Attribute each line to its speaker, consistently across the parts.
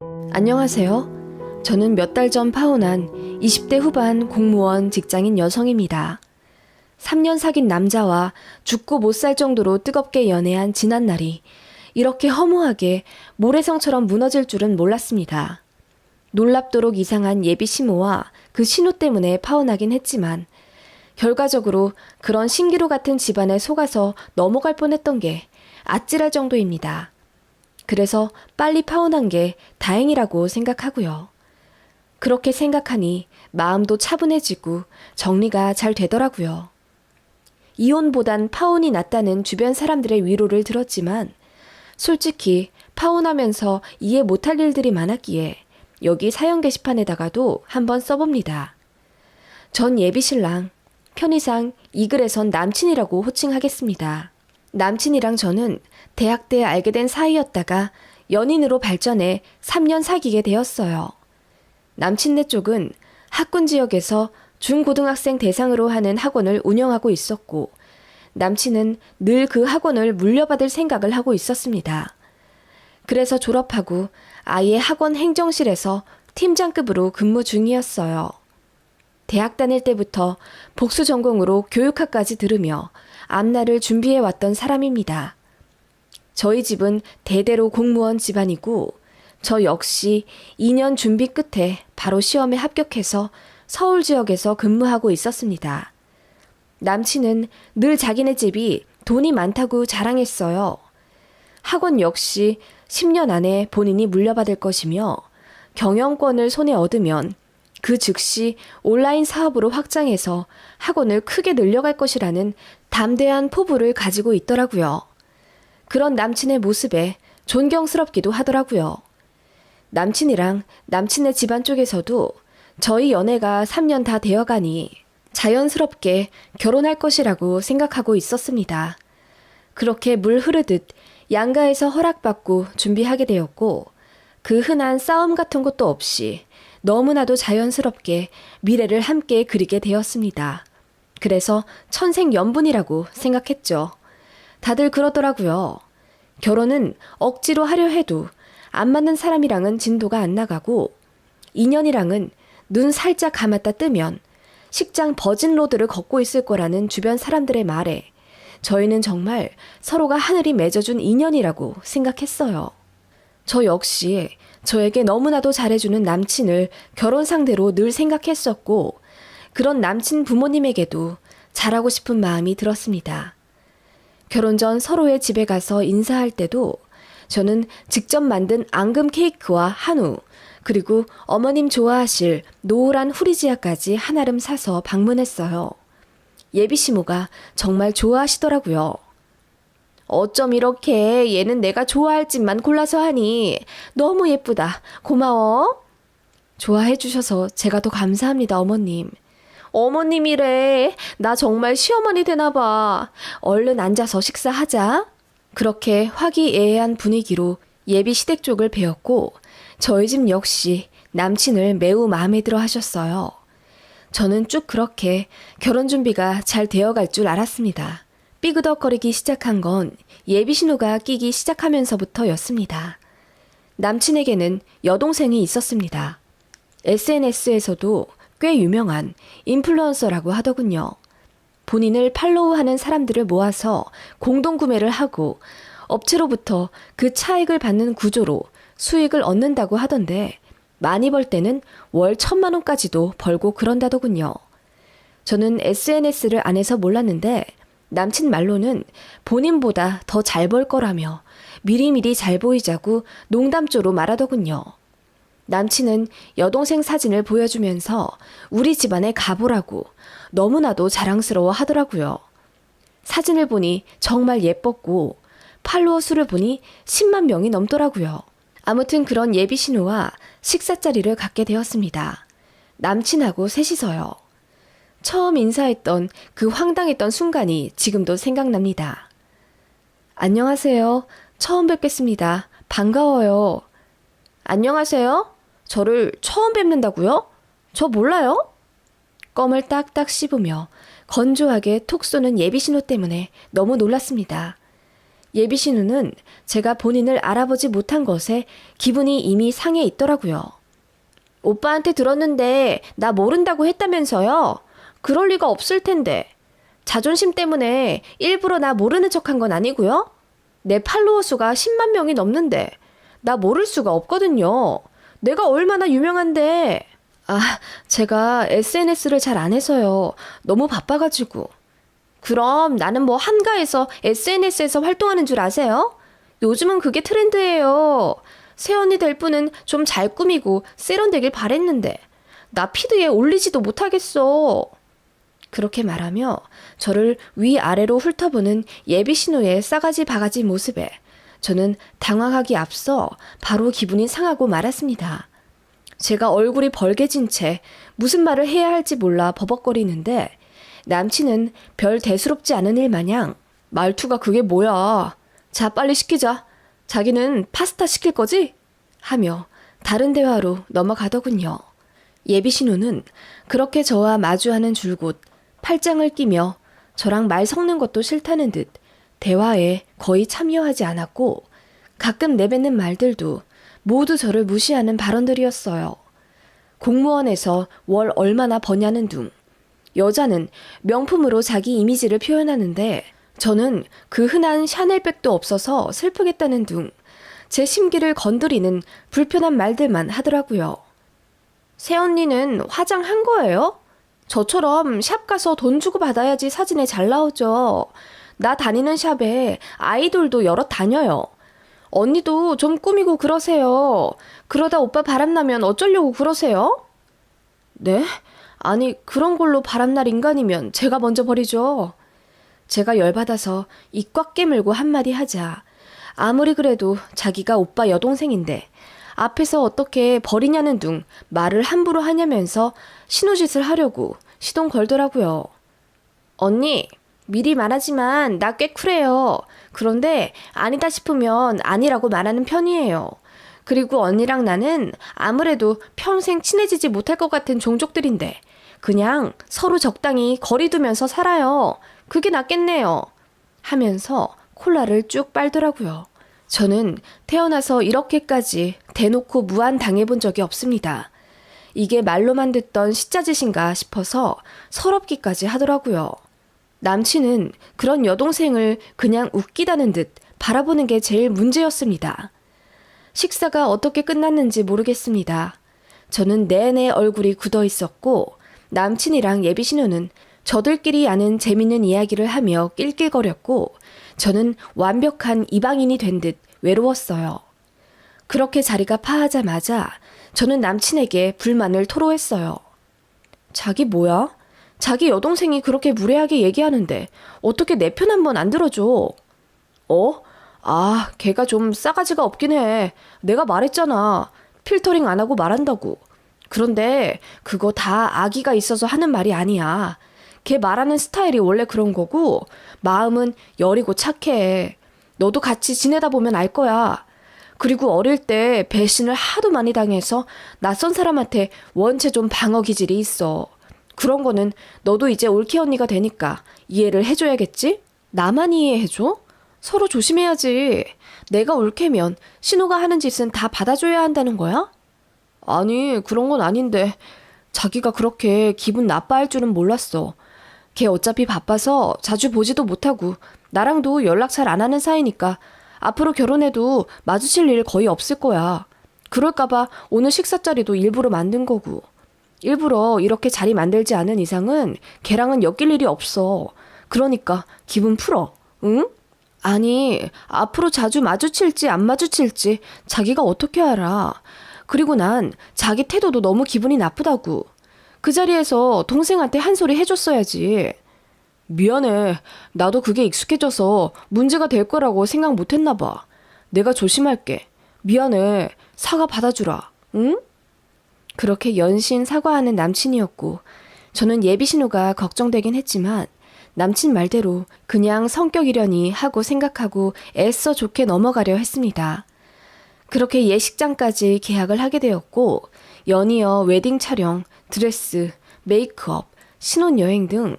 Speaker 1: 안녕하세요. 저는 몇 달 전 파혼한 20대 후반 공무원 직장인 여성입니다. 3년 사귄 남자와 죽고 못 살 정도로 뜨겁게 연애한 지난날이 이렇게 허무하게 모래성처럼 무너질 줄은 몰랐습니다. 놀랍도록 이상한 예비 시모와 그 신우 때문에 파혼하긴 했지만 결과적으로 그런 신기루 같은 집안에 속아서 넘어갈 뻔했던 게 아찔할 정도입니다. 그래서 빨리 파혼한 게 다행이라고 생각하고요. 그렇게 생각하니 마음도 차분해지고 정리가 잘 되더라고요. 이혼보단 파혼이 낫다는 주변 사람들의 위로를 들었지만 솔직히 파혼하면서 이해 못할 일들이 많았기에 여기 사연 게시판에다가도 한번 써봅니다. 전 예비신랑, 편의상 이 글에선 남친이라고 호칭하겠습니다. 남친이랑 저는 대학 때 알게 된 사이였다가 연인으로 발전해 3년 사귀게 되었어요. 남친네 쪽은 학군 지역에서 중고등학생 대상으로 하는 학원을 운영하고 있었고 남친은 늘 그 학원을 물려받을 생각을 하고 있었습니다. 그래서 졸업하고 아예 학원 행정실에서 팀장급으로 근무 중이었어요. 대학 다닐 때부터 복수 전공으로 교육학까지 들으며 앞날을 준비해왔던 사람입니다. 저희 집은 대대로 공무원 집안이고 저 역시 2년 준비 끝에 바로 시험에 합격해서 서울 지역에서 근무하고 있었습니다. 남친은 늘 자기네 집이 돈이 많다고 자랑했어요. 학원 역시 10년 안에 본인이 물려받을 것이며 경영권을 손에 얻으면 그 즉시 온라인 사업으로 확장해서 학원을 크게 늘려갈 것이라는 담대한 포부를 가지고 있더라고요. 그런 남친의 모습에 존경스럽기도 하더라고요. 남친이랑 남친의 집안 쪽에서도 저희 연애가 3년 다 되어가니 자연스럽게 결혼할 것이라고 생각하고 있었습니다. 그렇게 물 흐르듯 양가에서 허락받고 준비하게 되었고 그 흔한 싸움 같은 것도 없이 너무나도 자연스럽게 미래를 함께 그리게 되었습니다. 그래서 천생연분이라고 생각했죠. 다들 그러더라고요. 결혼은 억지로 하려 해도 안 맞는 사람이랑은 진도가 안 나가고 인연이랑은 눈 살짝 감았다 뜨면 식장 버진로드를 걷고 있을 거라는 주변 사람들의 말에 저희는 정말 서로가 하늘이 맺어준 인연이라고 생각했어요. 저 역시 저에게 너무나도 잘해주는 남친을 결혼 상대로 늘 생각했었고 그런 남친 부모님에게도 잘하고 싶은 마음이 들었습니다. 결혼 전 서로의 집에 가서 인사할 때도 저는 직접 만든 앙금 케이크와 한우 그리고 어머님 좋아하실 노란 후리지아까지 한아름 사서 방문했어요. 예비시모가 정말 좋아하시더라고요. 어쩜 이렇게 얘는 내가 좋아할 집만 골라서 하니 너무 예쁘다. 고마워. 좋아해 주셔서 제가 더 감사합니다, 어머님. 어머님이래. 나 정말 시어머니 되나 봐. 얼른 앉아서 식사하자. 그렇게 화기애애한 분위기로 예비 시댁 쪽을 배웠고 저희 집 역시 남친을 매우 마음에 들어 하셨어요. 저는 쭉 그렇게 결혼 준비가 잘 되어갈 줄 알았습니다. 삐그덕거리기 시작한 건 예비 신호가 끼기 시작하면서부터였습니다. 남친에게는 여동생이 있었습니다. SNS에서도 꽤 유명한 인플루언서라고 하더군요. 본인을 팔로우하는 사람들을 모아서 공동구매를 하고 업체로부터 그 차익을 받는 구조로 수익을 얻는다고 하던데 많이 벌 때는 월 1,000만 원까지도 벌고 그런다더군요. 저는 SNS를 안 해서 몰랐는데 남친 말로는 본인보다 더 잘 벌 거라며 미리미리 잘 보이자고 농담조로 말하더군요. 남친은 여동생 사진을 보여주면서 우리 집안에 가보라고 너무나도 자랑스러워 하더라고요. 사진을 보니 정말 예뻤고 팔로워 수를 보니 10만 명이 넘더라고요. 아무튼 그런 예비 신우와 식사 자리를 갖게 되었습니다. 남친하고 셋이서요. 처음 인사했던 그 황당했던 순간이 지금도 생각납니다. 안녕하세요. 처음 뵙겠습니다. 반가워요. 안녕하세요. 저를 처음 뵙는다고요? 저 몰라요? 껌을 딱딱 씹으며 건조하게 톡 쏘는 예비 신호 때문에 너무 놀랐습니다. 예비 신우는 제가 본인을 알아보지 못한 것에 기분이 이미 상해 있더라고요. 오빠한테 들었는데 나 모른다고 했다면서요? 그럴 리가 없을 텐데. 자존심 때문에 일부러 나 모르는 척한 건 아니고요. 내 팔로워 수가 10만 명이 넘는데 나 모를 수가 없거든요. 내가 얼마나 유명한데. 아, 제가 SNS를 잘 안 해서요. 너무 바빠가지고. 그럼 나는 뭐 한가해서 SNS에서 활동하는 줄 아세요? 요즘은 그게 트렌드예요. 새언니 될 분은 좀 잘 꾸미고 세련되길 바랬는데 나 피드에 올리지도 못하겠어. 그렇게 말하며 저를 위아래로 훑어보는 예비 신우의 싸가지 바가지 모습에 저는 당황하기 앞서 바로 기분이 상하고 말았습니다. 제가 얼굴이 벌개진 채 무슨 말을 해야 할지 몰라 버벅거리는데 남친은 별 대수롭지 않은 일 마냥 말투가 그게 뭐야. 자, 빨리 시키자. 자기는 파스타 시킬 거지? 하며 다른 대화로 넘어가더군요. 예비 신우는 그렇게 저와 마주하는 줄곧 팔짱을 끼며 저랑 말 섞는 것도 싫다는 듯 대화에 거의 참여하지 않았고 가끔 내뱉는 말들도 모두 저를 무시하는 발언들이었어요. 공무원에서 월 얼마나 버냐는 둥. 여자는 명품으로 자기 이미지를 표현하는데 저는 그 흔한 샤넬백도 없어서 슬프겠다는 둥. 제 심기를 건드리는 불편한 말들만 하더라고요. 새언니는 화장한 거예요? 저처럼 샵 가서 돈 주고 받아야지 사진에 잘 나오죠. 나 다니는 샵에 아이돌도 여럿 다녀요. 언니도 좀 꾸미고 그러세요. 그러다 오빠 바람나면 어쩌려고 그러세요? 네? 아니, 그런 걸로 바람날 인간이면 제가 먼저 버리죠. 제가 열받아서 입 꽉 깨물고 한마디 하자. 아무리 그래도 자기가 오빠 여동생인데 앞에서 어떻게 버리냐는 둥 말을 함부로 하냐면서 신우짓을 하려고 시동 걸더라고요. 언니, 미리 말하지만 나 꽤 쿨해요. 그런데 아니다 싶으면 아니라고 말하는 편이에요. 그리고 언니랑 나는 아무래도 평생 친해지지 못할 것 같은 종족들인데 그냥 서로 적당히 거리 두면서 살아요. 그게 낫겠네요. 하면서 콜라를 쭉 빨더라고요. 저는 태어나서 이렇게까지 대놓고 무안 당해본 적이 없습니다. 이게 말로만 듣던 시짜짓인가 싶어서 서럽기까지 하더라고요. 남친은 그런 여동생을 그냥 웃기다는 듯 바라보는 게 제일 문제였습니다. 식사가 어떻게 끝났는지 모르겠습니다. 저는 내내 얼굴이 굳어 있었고 남친이랑 예비 신우는 저들끼리 아는 재밌는 이야기를 하며 낄낄거렸고 저는 완벽한 이방인이 된 듯 외로웠어요. 그렇게 자리가 파하자마자 저는 남친에게 불만을 토로했어요. 자기 뭐야? 자기 여동생이 그렇게 무례하게 얘기하는데 어떻게 내 편 한 번 안 들어줘? 어? 아, 걔가 좀 싸가지가 없긴 해. 내가 말했잖아. 필터링 안 하고 말한다고. 그런데 그거 다 악의가 있어서 하는 말이 아니야. 걔 말하는 스타일이 원래 그런 거고 마음은 여리고 착해. 너도 같이 지내다 보면 알 거야. 그리고 어릴 때 배신을 하도 많이 당해서 낯선 사람한테 원체 좀 방어 기질이 있어. 그런 거는 너도 이제 올케 언니가 되니까 이해를 해줘야겠지? 나만 이해해줘? 서로 조심해야지. 내가 올케면 신우가 하는 짓은 다 받아줘야 한다는 거야? 아니, 그런 건 아닌데 자기가 그렇게 기분 나빠할 줄은 몰랐어. 걔 어차피 바빠서 자주 보지도 못하고 나랑도 연락 잘 안 하는 사이니까 앞으로 결혼해도 마주칠 일 거의 없을 거야. 그럴까봐 오늘 식사 자리도 일부러 만든 거고. 일부러 이렇게 자리 만들지 않은 이상은 걔랑은 엮일 일이 없어. 그러니까 기분 풀어. 응? 아니, 앞으로 자주 마주칠지 안 마주칠지 자기가 어떻게 알아. 그리고 난 자기 태도도 너무 기분이 나쁘다고. 그 자리에서 동생한테 한 소리 해줬어야지. 미안해. 나도 그게 익숙해져서 문제가 될 거라고 생각 못했나 봐. 내가 조심할게. 미안해. 사과 받아주라. 응? 그렇게 연신 사과하는 남친이었고 저는 예비 신우가 걱정되긴 했지만 남친 말대로 그냥 성격이려니 하고 생각하고 애써 좋게 넘어가려 했습니다. 그렇게 예식장까지 계약을 하게 되었고 연이어 웨딩 촬영, 드레스, 메이크업, 신혼여행 등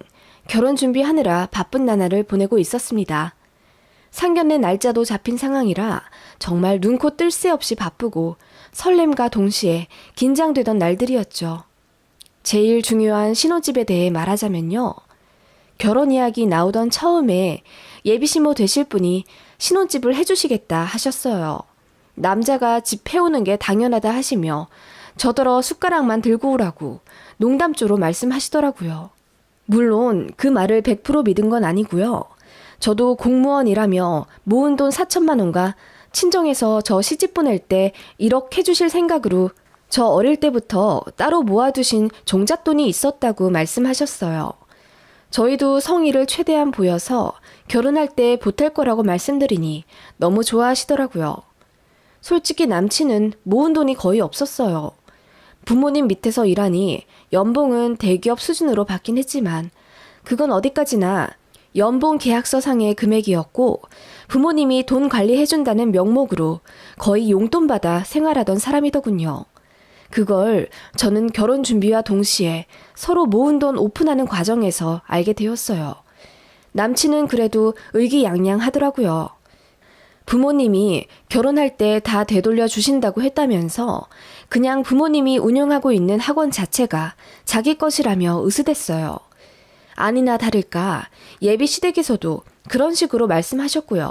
Speaker 1: 결혼 준비하느라 바쁜 나날을 보내고 있었습니다. 상견례 날짜도 잡힌 상황이라 정말 눈코 뜰 새 없이 바쁘고 설렘과 동시에 긴장되던 날들이었죠. 제일 중요한 신혼집에 대해 말하자면요. 결혼 이야기 나오던 처음에 예비신모 되실 분이 신혼집을 해주시겠다 하셨어요. 남자가 집 해오는 게 당연하다 하시며 저더러 숟가락만 들고 오라고 농담조로 말씀하시더라고요. 물론 그 말을 100% 믿은 건 아니고요. 저도 공무원이라며 모은 돈 4천만 원과 친정에서 저 시집 보낼 때 1억 해주실 생각으로 저 어릴 때부터 따로 모아두신 종잣돈이 있었다고 말씀하셨어요. 저희도 성의를 최대한 보여서 결혼할 때 보탤 거라고 말씀드리니 너무 좋아하시더라고요. 솔직히 남친은 모은 돈이 거의 없었어요. 부모님 밑에서 일하니 연봉은 대기업 수준으로 받긴 했지만 그건 어디까지나 연봉 계약서 상의 금액이었고 부모님이 돈 관리해준다는 명목으로 거의 용돈 받아 생활하던 사람이더군요. 그걸 저는 결혼 준비와 동시에 서로 모은 돈 오픈하는 과정에서 알게 되었어요. 남친은 그래도 의기양양하더라고요. 부모님이 결혼할 때 다 되돌려 주신다고 했다면서 그냥 부모님이 운영하고 있는 학원 자체가 자기 것이라며 으스댔어요. 아니나 다를까 예비시댁에서도 그런 식으로 말씀하셨고요.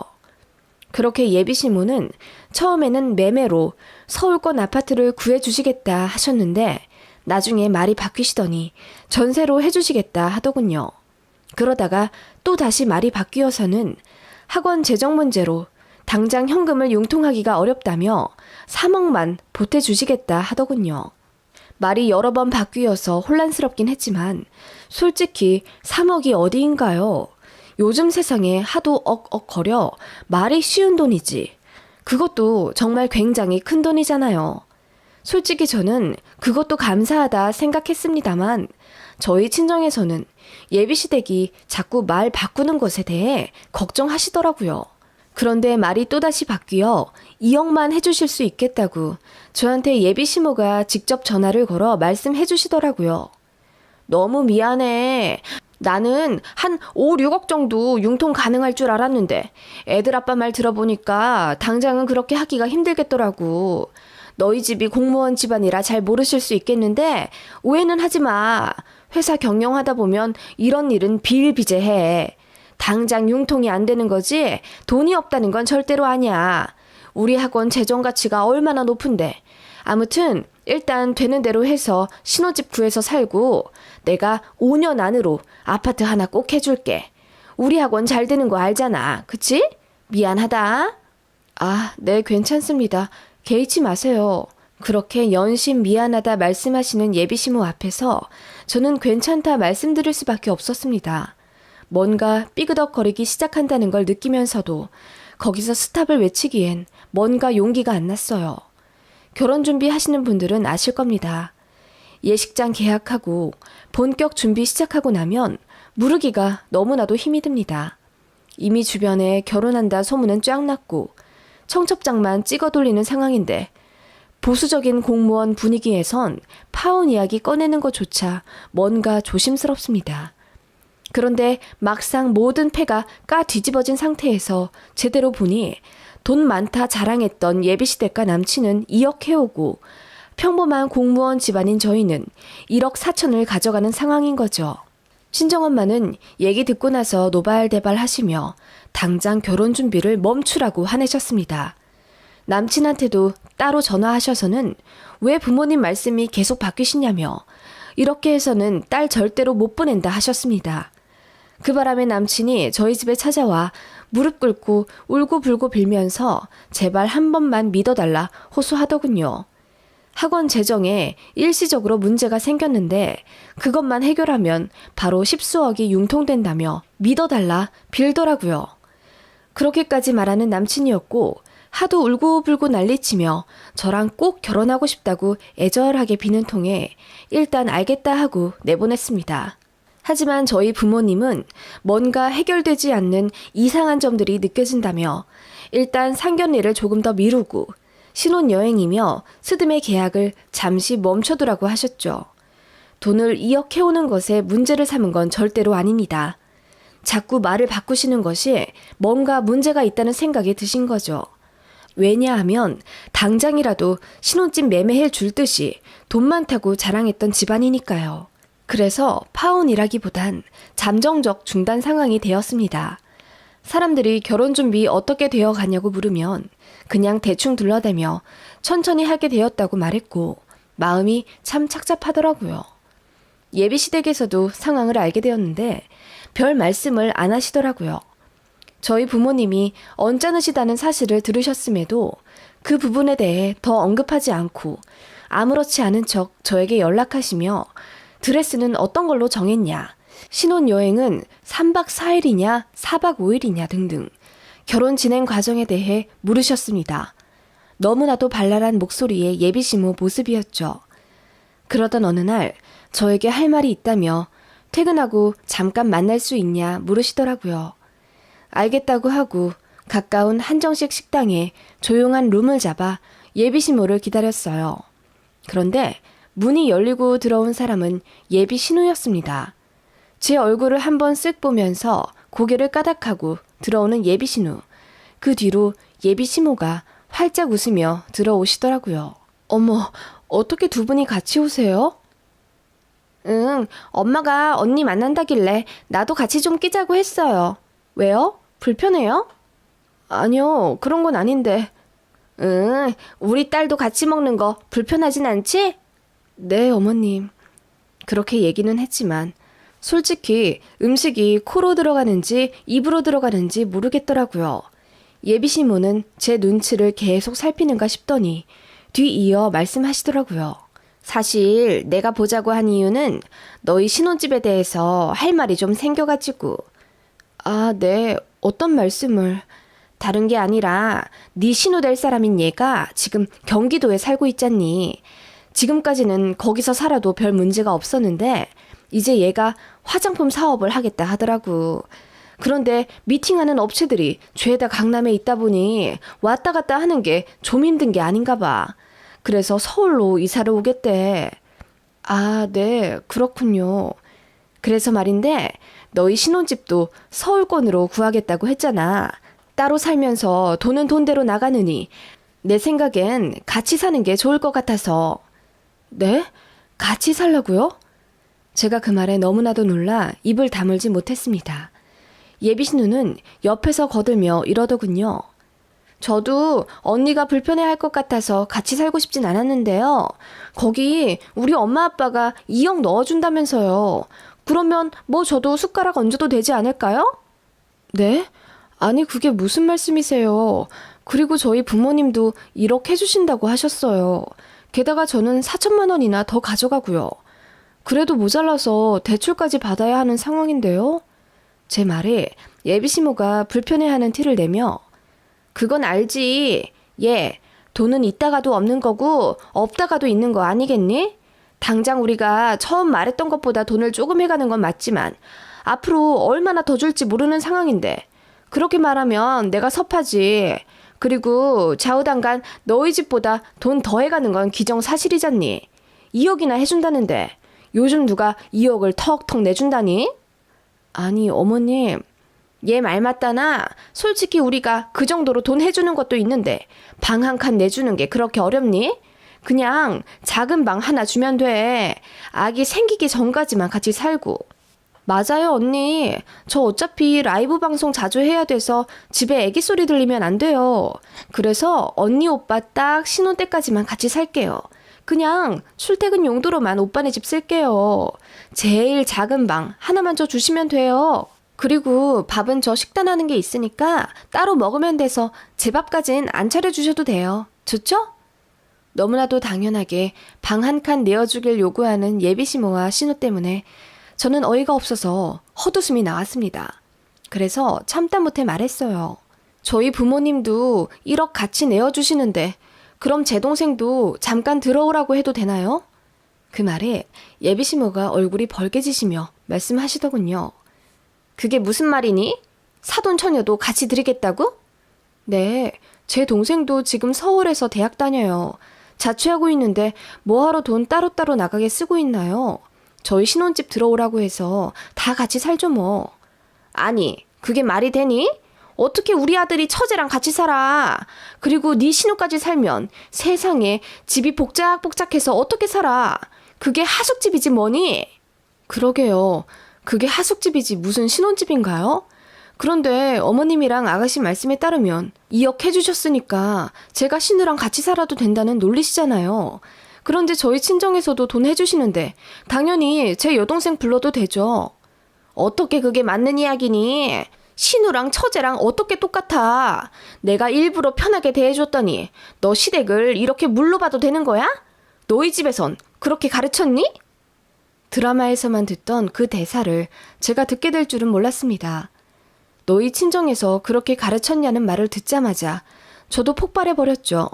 Speaker 1: 그렇게 예비신부는 처음에는 매매로 서울권 아파트를 구해주시겠다 하셨는데 나중에 말이 바뀌시더니 전세로 해주시겠다 하더군요. 그러다가 또 다시 말이 바뀌어서는 학원 재정 문제로 당장 현금을 융통하기가 어렵다며 3억만 보태주시겠다 하더군요. 말이 여러 번 바뀌어서 혼란스럽긴 했지만 솔직히 3억이 어디인가요? 요즘 세상에 하도 억억거려 말이 쉬운 돈이지. 그것도 정말 굉장히 큰 돈이잖아요. 솔직히 저는 그것도 감사하다 생각했습니다만 저희 친정에서는 예비시댁이 자꾸 말 바꾸는 것에 대해 걱정하시더라고요. 그런데 말이 또다시 바뀌어 2억만 해주실 수 있겠다고 저한테 예비시모가 직접 전화를 걸어 말씀해 주시더라고요. 너무 미안해. 나는 한 5, 6억 정도 융통 가능할 줄 알았는데 애들 아빠 말 들어보니까 당장은 그렇게 하기가 힘들겠더라고. 너희 집이 공무원 집안이라 잘 모르실 수 있겠는데 오해는 하지 마. 회사 경영하다 보면 이런 일은 비일비재해. 당장 융통이 안 되는 거지 돈이 없다는 건 절대로 아니야. 우리 학원 재정 가치가 얼마나 높은데. 아무튼 일단 되는 대로 해서 신혼집 구해서 살고 내가 5년 안으로 아파트 하나 꼭 해줄게. 우리 학원 잘 되는 거 알잖아. 그치? 미안하다. 아, 네, 괜찮습니다. 개의치 마세요. 그렇게 연신 미안하다 말씀하시는 예비시모 앞에서 저는 괜찮다 말씀드릴 수밖에 없었습니다. 뭔가 삐그덕거리기 시작한다는 걸 느끼면서도 거기서 스탑을 외치기엔 뭔가 용기가 안 났어요. 결혼 준비하시는 분들은 아실 겁니다. 예식장 계약하고 본격 준비 시작하고 나면 무르기가 너무나도 힘이 듭니다. 이미 주변에 결혼한다 소문은 쫙 났고 청첩장만 찍어 돌리는 상황인데 보수적인 공무원 분위기에선 파혼 이야기 꺼내는 것조차 뭔가 조심스럽습니다. 그런데 막상 모든 패가 까 뒤집어진 상태에서 제대로 보니 돈 많다 자랑했던 예비시댁과 남친은 2억 해오고 평범한 공무원 집안인 저희는 1억 4천을 가져가는 상황인 거죠. 친정엄마는 얘기 듣고 나서 노발대발 하시며 당장 결혼 준비를 멈추라고 화내셨습니다. 남친한테도 따로 전화하셔서는 왜 부모님 말씀이 계속 바뀌시냐며 이렇게 해서는 딸 절대로 못 보낸다 하셨습니다. 그 바람에 남친이 저희 집에 찾아와 무릎 꿇고 울고불고 빌면서 제발 한 번만 믿어달라 호소하더군요. 학원 재정에 일시적으로 문제가 생겼는데 그것만 해결하면 바로 10수억이 융통된다며 믿어달라 빌더라고요. 그렇게까지 말하는 남친이었고 하도 울고불고 난리치며 저랑 꼭 결혼하고 싶다고 애절하게 비는 통에 일단 알겠다 하고 내보냈습니다. 하지만 저희 부모님은 뭔가 해결되지 않는 이상한 점들이 느껴진다며 일단 상견례를 조금 더 미루고 신혼여행이며 스드메 계약을 잠시 멈춰두라고 하셨죠. 돈을 2억 해오는 것에 문제를 삼은 건 절대로 아닙니다. 자꾸 말을 바꾸시는 것이 뭔가 문제가 있다는 생각이 드신 거죠. 왜냐하면 당장이라도 신혼집 매매해 줄 듯이 돈 많다고 자랑했던 집안이니까요. 그래서 파혼이라기보단 잠정적 중단 상황이 되었습니다. 사람들이 결혼 준비 어떻게 되어 가냐고 물으면 그냥 대충 둘러대며 천천히 하게 되었다고 말했고 마음이 참 착잡하더라고요. 예비시댁에서도 상황을 알게 되었는데 별 말씀을 안 하시더라고요. 저희 부모님이 언짢으시다는 사실을 들으셨음에도 그 부분에 대해 더 언급하지 않고 아무렇지 않은 척 저에게 연락하시며 드레스는 어떤 걸로 정했냐, 신혼여행은 3박 4일이냐 4박 5일이냐 등등 결혼 진행 과정에 대해 물으셨습니다. 너무나도 발랄한 목소리의 예비시모 모습이었죠. 그러던 어느 날 저에게 할 말이 있다며 퇴근하고 잠깐 만날 수 있냐 물으시더라고요. 알겠다고 하고 가까운 한정식 식당에 조용한 룸을 잡아 예비시모를 기다렸어요. 그런데 문이 열리고 들어온 사람은 예비 신우였습니다. 제 얼굴을 한번 쓱 보면서 고개를 까닥하고 들어오는 예비 신우. 그 뒤로 예비 시모가 활짝 웃으며 들어오시더라고요. 어머, 어떻게 두 분이 같이 오세요? 응, 엄마가 언니 만난다길래 나도 같이 좀 끼자고 했어요. 왜요? 불편해요? 아니요, 그런 건 아닌데. 응, 우리 딸도 같이 먹는 거 불편하진 않지? 네, 어머님. 그렇게 얘기는 했지만 솔직히 음식이 코로 들어가는지 입으로 들어가는지 모르겠더라고요. 예비시모는 제 눈치를 계속 살피는가 싶더니 뒤이어 말씀하시더라고요. 사실 내가 보자고 한 이유는 너희 신혼집에 대해서 할 말이 좀 생겨가지고. 아, 네. 어떤 말씀을? 다른 게 아니라 네 신우 될 사람인 얘가 지금 경기도에 살고 있잖니. 지금까지는 거기서 살아도 별 문제가 없었는데 이제 얘가 화장품 사업을 하겠다 하더라고. 그런데 미팅하는 업체들이 죄다 강남에 있다 보니 왔다 갔다 하는 게 좀 힘든 게 아닌가 봐. 그래서 서울로 이사를 오겠대. 아, 네, 그렇군요. 그래서 말인데 너희 신혼집도 서울권으로 구하겠다고 했잖아. 따로 살면서 돈은 돈대로 나가느니 내 생각엔 같이 사는 게 좋을 것 같아서. 네? 같이 살라고요? 제가 그 말에 너무나도 놀라 입을 다물지 못했습니다. 예비신우는 옆에서 거들며 이러더군요. 저도 언니가 불편해할 것 같아서 같이 살고 싶진 않았는데요. 거기 우리 엄마 아빠가 2억 넣어준다면서요. 그러면 뭐 저도 숟가락 얹어도 되지 않을까요? 네? 아니 그게 무슨 말씀이세요. 그리고 저희 부모님도 1억 해주신다고 하셨어요. 게다가 저는 4천만 원이나 더 가져가고요. 그래도 모자라서 대출까지 받아야 하는 상황인데요. 제 말에 예비시모가 불편해하는 티를 내며 그건 알지. 얘 돈은 있다가도 없는 거고 없다가도 있는 거 아니겠니? 당장 우리가 처음 말했던 것보다 돈을 조금 해가는 건 맞지만 앞으로 얼마나 더 줄지 모르는 상황인데 그렇게 말하면 내가 섭하지. 그리고 좌우당간 너희 집보다 돈 더 해가는 건 기정사실이잖니. 2억이나 해준다는데 요즘 누가 2억을 턱턱 내준다니? 아니 어머님, 얘 말 맞다나? 솔직히 우리가 그 정도로 돈 해주는 것도 있는데 방 한 칸 내주는 게 그렇게 어렵니? 그냥 작은 방 하나 주면 돼. 아기 생기기 전까지만 같이 살고. 맞아요 언니. 저 어차피 라이브 방송 자주 해야 돼서 집에 애기 소리 들리면 안 돼요. 그래서 언니 오빠 딱 신혼 때까지만 같이 살게요. 그냥 출퇴근 용도로만 오빠네 집 쓸게요. 제일 작은 방 하나만 줘 주시면 돼요. 그리고 밥은 저 식단하는 게 있으니까 따로 먹으면 돼서 제 밥까진 안 차려주셔도 돼요. 좋죠? 너무나도 당연하게 방 한 칸 내어주길 요구하는 예비시모와 신우 때문에 저는 어이가 없어서 헛웃음이 나왔습니다. 그래서 참다 못해 말했어요. 저희 부모님도 1억 같이 내어주시는데 그럼 제 동생도 잠깐 들어오라고 해도 되나요? 그 말에 예비시모가 얼굴이 벌개지시며 말씀하시더군요. 그게 무슨 말이니? 사돈 처녀도 같이 드리겠다고? 네, 제 동생도 지금 서울에서 대학 다녀요. 자취하고 있는데 뭐하러 돈 따로따로 나가게 쓰고 있나요? 저희 신혼집 들어오라고 해서 다 같이 살죠 뭐. 아니, 그게 말이 되니? 어떻게 우리 아들이 처제랑 같이 살아? 그리고 네 신우까지 살면 세상에 집이 복작복작해서 어떻게 살아? 그게 하숙집이지 뭐니? 그러게요. 그게 하숙집이지 무슨 신혼집인가요? 그런데 어머님이랑 아가씨 말씀에 따르면 2억 해주셨으니까 제가 신우랑 같이 살아도 된다는 논리시잖아요. 그런데 저희 친정에서도 돈 해주시는데 당연히 제 여동생 불러도 되죠. 어떻게 그게 맞는 이야기니? 신우랑 처제랑 어떻게 똑같아? 내가 일부러 편하게 대해줬더니 너 시댁을 이렇게 물로 봐도 되는 거야? 너희 집에선 그렇게 가르쳤니? 드라마에서만 듣던 그 대사를 제가 듣게 될 줄은 몰랐습니다. 너희 친정에서 그렇게 가르쳤냐는 말을 듣자마자 저도 폭발해버렸죠.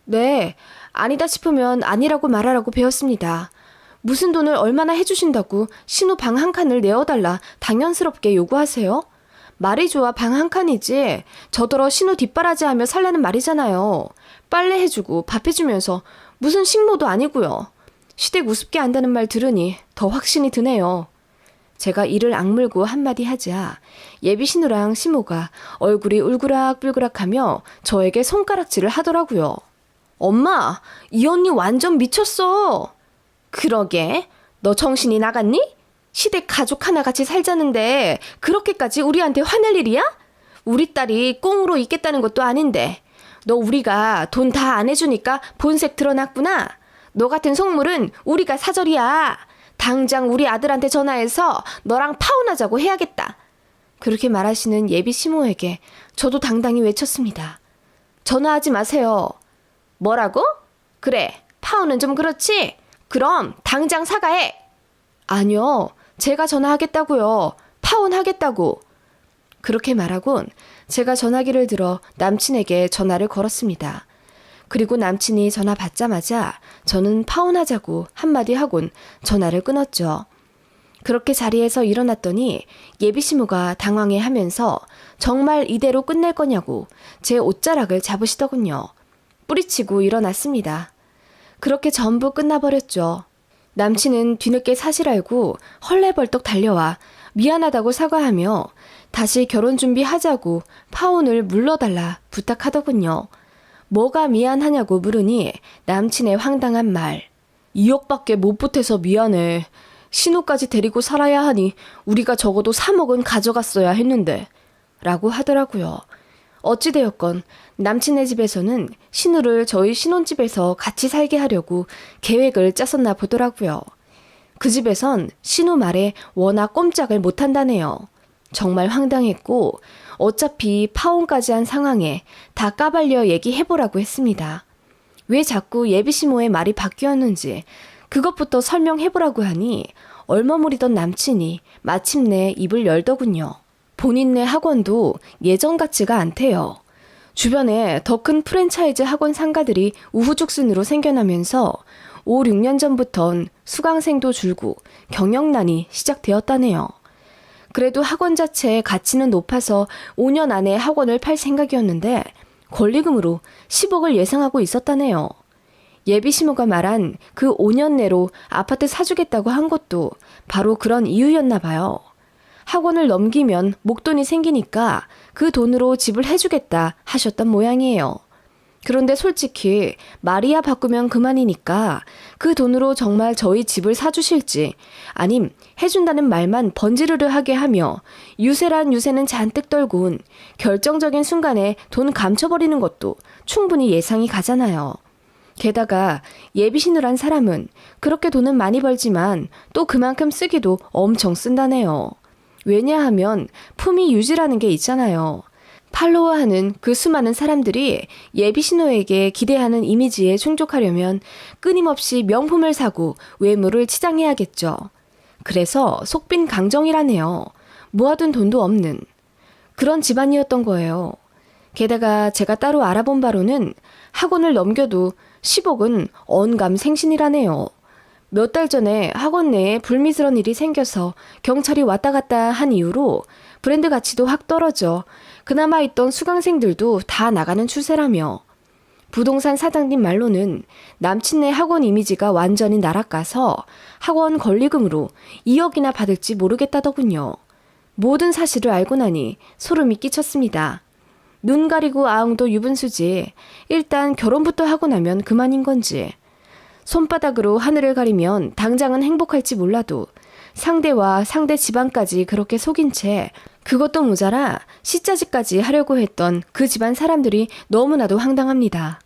Speaker 1: 네, 아니다 싶으면 아니라고 말하라고 배웠습니다. 무슨 돈을 얼마나 해주신다고 신우 방 한 칸을 내어달라 당연스럽게 요구하세요? 말이 좋아 방 한 칸이지 저더러 신우 뒷바라지하며 살라는 말이잖아요. 빨래 해주고 밥 해주면서 무슨 식모도 아니고요. 시댁 우습게 안다는 말 들으니 더 확신이 드네요. 제가 이를 악물고 한마디 하자 예비 신우랑 시모가 얼굴이 울그락불그락하며 저에게 손가락질을 하더라고요. 엄마, 이 언니 완전 미쳤어. 그러게, 너 정신이 나갔니? 시댁 가족 하나같이 살자는데 그렇게까지 우리한테 화낼 일이야? 우리 딸이 꽁으로 있겠다는 것도 아닌데 너 우리가 돈 다 안 해주니까 본색 드러났구나. 너 같은 속물은 우리가 사절이야. 당장 우리 아들한테 전화해서 너랑 파혼하자고 해야겠다. 그렇게 말하시는 예비 시모에게 저도 당당히 외쳤습니다. 전화하지 마세요. 뭐라고? 그래, 파혼은 좀 그렇지? 그럼 당장 사과해. 아니요, 제가 전화하겠다고요. 파혼하겠다고. 그렇게 말하곤 제가 전화기를 들어 남친에게 전화를 걸었습니다. 그리고 남친이 전화 받자마자 저는 파혼하자고 한마디 하곤 전화를 끊었죠. 그렇게 자리에서 일어났더니 예비시무가 당황해하면서 정말 이대로 끝낼 거냐고 제 옷자락을 잡으시더군요. 뿌리치고 일어났습니다. 그렇게 전부 끝나버렸죠. 남친은 뒤늦게 사실 알고 헐레벌떡 달려와 미안하다고 사과하며 다시 결혼 준비하자고 파혼을 물러달라 부탁하더군요. 뭐가 미안하냐고 물으니 남친의 황당한 말. 2억밖에 못 보태서 미안해. 신우까지 데리고 살아야 하니 우리가 적어도 3억은 가져갔어야 했는데 라고 하더라고요. 어찌되었건 남친의 집에서는 신우를 저희 신혼집에서 같이 살게 하려고 계획을 짰었나 보더라고요. 그 집에선 신우 말에 워낙 꼼짝을 못한다네요. 정말 황당했고 어차피 파혼까지 한 상황에 다 까발려 얘기해보라고 했습니다. 왜 자꾸 예비시모의 말이 바뀌었는지 그것부터 설명해보라고 하니 얼머무리던 남친이 마침내 입을 열더군요. 본인네 학원도 예전 같지가 않대요. 주변에 더 큰 프랜차이즈 학원 상가들이 우후죽순으로 생겨나면서 5, 6년 전부턴 수강생도 줄고 경영난이 시작되었다네요. 그래도 학원 자체의 가치는 높아서 5년 안에 학원을 팔 생각이었는데 권리금으로 10억을 예상하고 있었다네요. 예비시모가 말한 그 5년 내로 아파트 사주겠다고 한 것도 바로 그런 이유였나 봐요. 학원을 넘기면 목돈이 생기니까 그 돈으로 집을 해주겠다 하셨던 모양이에요. 그런데 솔직히 말이야 바꾸면 그만이니까 그 돈으로 정말 저희 집을 사주실지 아님 해준다는 말만 번지르르 하게 하며 유세란 유세는 잔뜩 떨군 결정적인 순간에 돈 감춰버리는 것도 충분히 예상이 가잖아요. 게다가 예비신우란 사람은 그렇게 돈은 많이 벌지만 또 그만큼 쓰기도 엄청 쓴다네요. 왜냐하면 품위 유지라는 게 있잖아요. 팔로워하는 그 수많은 사람들이 예비신우에게 기대하는 이미지에 충족하려면 끊임없이 명품을 사고 외모를 치장해야겠죠. 그래서 속빈 강정이라네요. 모아둔 돈도 없는 그런 집안이었던 거예요. 게다가 제가 따로 알아본 바로는 학원을 넘겨도 10억은 언감생신이라네요. 몇 달 전에 학원 내에 불미스러운 일이 생겨서 경찰이 왔다 갔다 한 이후로 브랜드 가치도 확 떨어져 그나마 있던 수강생들도 다 나가는 추세라며 부동산 사장님 말로는 남친네 학원 이미지가 완전히 날아가서 학원 권리금으로 2억이나 받을지 모르겠다더군요. 모든 사실을 알고 나니 소름이 끼쳤습니다. 눈 가리고 아웅도 유분수지. 일단 결혼부터 하고 나면 그만인 건지. 손바닥으로 하늘을 가리면 당장은 행복할지 몰라도 상대와 상대 집안까지 그렇게 속인 채 그것도 모자라 시자지까지 하려고 했던 그 집안 사람들이 너무나도 황당합니다.